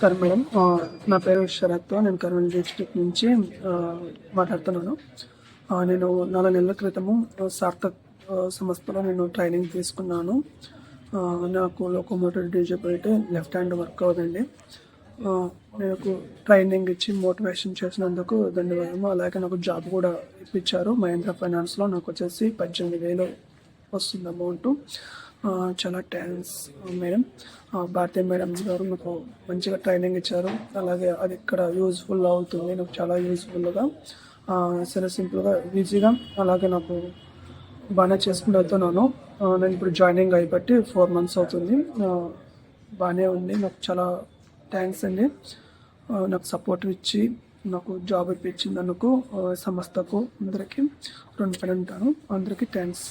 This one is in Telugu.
నమస్కారం మేడం. నా పేరు శరత్. నేను కర్నూలు డిస్ట్రిక్ట్ నుంచి మాట్లాడుతున్నాను. నేను 4 నెలల క్రితము సార్థక్ సంస్థలో నేను ట్రైనింగ్ తీసుకున్నాను. నాకు locomotive disability, left hand work అవ్వదండి. నాకు ట్రైనింగ్ ఇచ్చి మోటివేషన్ చేసినందుకు ధన్యవాదము. అలాగే నాకు జాబ్ కూడా ఇప్పించారు. మహేంద్ర ఫైనాన్స్లో నాకు వచ్చేసి 18,000 వస్తుంది అమౌంట్. చాలా థ్యాంక్స్ మేడం. భారతీయ మేడం గారు నాకు మంచిగా ట్రైనింగ్ ఇచ్చారు. అలాగే అది ఇక్కడ యూజ్ఫుల్ అవుతుంది, నాకు చాలా యూజ్ఫుల్గా, చాలా సింపుల్గా, ఈజీగా, అలాగే నాకు బాగానే చేసుకుంటూ వెళ్తున్నాను. నేను ఇప్పుడు జాయినింగ్ అయిబట్టి 4 months అవుతుంది. బాగానే ఉంది. నాకు చాలా థ్యాంక్స్ అండి. నాకు సపోర్ట్ ఇచ్చి నాకు జాబ్ ఇప్పించినందుకు సంస్థకు అందరికీ రుణపడి ఉంటాను. అందరికీ థ్యాంక్స్.